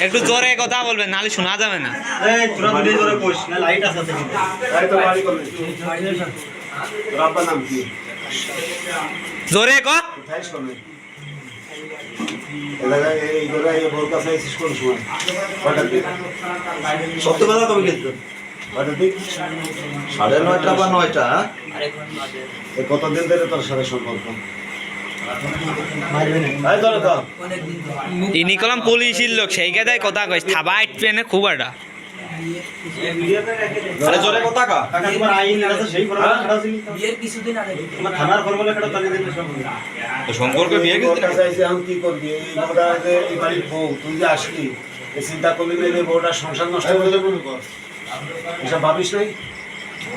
একটু জোরে কথা বলবেন, নাহলে শোনা যাবে না। জোরে ক। সত্য কথা কবে গেছিল? 9:30 বা 9টা। কতদিন ধরে তোর সাথে সম্পর্ক? ইনি কলাম পুলিশের লোক, সেই কথায় কথা কইস থাবা আইটপেনে খুব একটা জোরে কথা কা তোমার আইন আছে সেই বিয়ের কিছুদিন আগে তোমার থানার ফর্মুলা কাটা তালি দিতে সম্পর্ক বিয়ে চাইছে। আমি কি করবি? এই বউটা যে এই বাড়ির বউ, তুই যে আসলি চিন্তা করলি না যে বউটা সংসার নষ্ট করে দেবো? এসব ভাবিস নাই?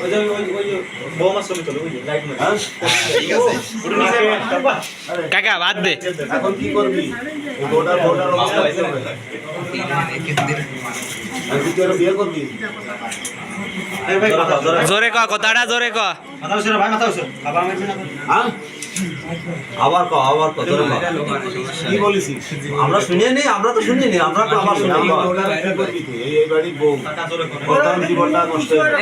ওই যে বৌমা ছবি তোলো, ওই যে লাইট মার। ঠিক আছে, কাকা বাদ দে। এখন কি করবি? এই বউটার অবস্থা কি হবে? আর তুই তোর বিয়ে করবি? জোরে ক, কথাটা জোরে ক। মাথা উসরে ভাই, মাথা উসরে আবার মারবি না? হ্যাঁ, আবার কত কি বলিস? আমরা শুনিয়ে নি, আমরা তো শুনিনি, আমরা তো আবার শুনি। এই বাড়ির বউ প্রথম জীবনটা নষ্ট হয়ে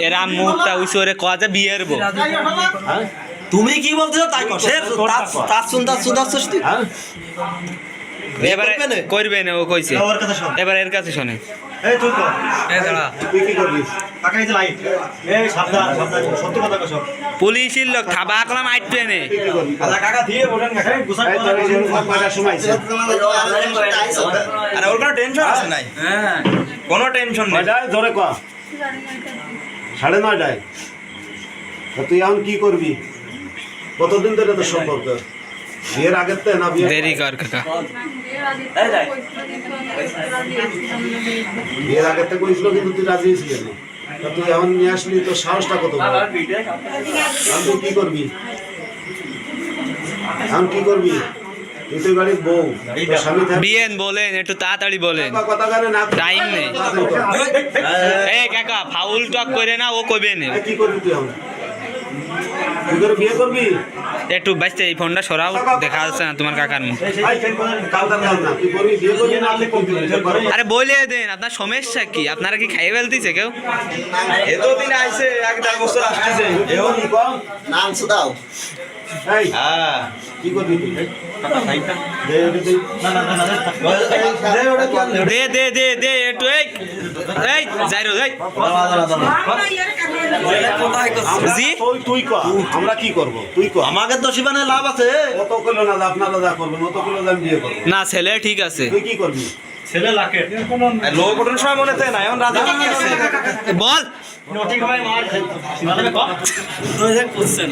এরা মুখটা উসরে ক যে বিয়ের বউ। হ্যাঁ, তুমি কি বলছো তাই কর। সে তার সুন্দর হ্যাঁ, এবারে করবে না, ও কইছে। ওর কথা শোন। এবার এর কাছে শোনে। এই তুই কর। তুই কি করবি? কাকাই যে লাইট। এই সাবধান সাবধান, সত্যি কথা কইছ। পুলিশের লোক থাবা কলাম আইটপেনে। তুই কি করবি? আলা কাকা দিয়ে ওঠেন কাকা, গুছা এই তোর এই যে কয়টার সময় আছে? আরে ওর কোনো টেনশন আছে নাই। হ্যাঁ, কোনো টেনশন নেই। কয়টায়? জোরে ক। 9:30। তুই এখন কি করবি? কতদিন ধরে তোর সম্পর্ক? বিয়ের আগের থেকে না বিয়ে? দেরি কর কাকা। বিয়ের আগের থেকে কইছিল, কিন্তু তুই রাজি ছিলি না। তা তুই এখন নিয়ে আসলি, তোর সাহসটা কত বড়? এখন তুই কি করবি? এখন কি করবি? তুই তো বাড়ির বউ, তোর স্বামী থাকবে। বিয়েন বলেন, একটু তাড়াতাড়ি বলেন, কথা কানে না, টাইম নেই। এই কাকা ফাউল টক করে না, ও কইবে না। কি করবি তুই এখন? তুই করে বিয়ে করবি? একটু বাঁচতে এই ফোনটা সরাও, দেখা যাচ্ছে না তোমার কাকার মুখ। কাল না, তুই করবি, বিয়ে করবি না? আপনি করবি? আরে বলে দেন, আপনার সমস্যা কি? আপনারা কি খাইয়ে ফেলতেছে কেউ? এতদিন আইছে, 1.5 বছর আসতেছে। এও কি কম? নাম দাও। এই, হ্যাঁ, কি করবি তুই? দে ওটা দে। দে দে দে দে একটু। এই এই যাই রো, এই জি তুই ক, আমরা কি করব? তুই ক। আমাকে তো শিবানে লাভ আছে। অত কইলো না, আপনারা যা করবেন অত কইলো আমি বিয়ে করব। না, ছেলে ঠিক আছে। তুই কি করবি? ছেলে লাকে লোক ওঠার সময় মনে হয় না, এখন রাজি কি আছে? বল। নটি ভাই মার সীমাতে কম তুই দেখ বুঝছেন।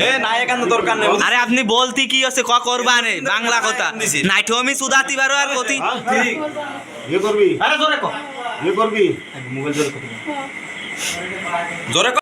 এ নায়ক আনতে দরকার নেই। আরে আপনি বলতি কি আছে ক করবা নে, বাংলা কথা নাইটো আমি সুদাতি পারো আর কতি। ঠিক বিয়ে করবি? আরে জোরে কর। বিয়ে করবি? মোবাইল জোরে কর। জোরে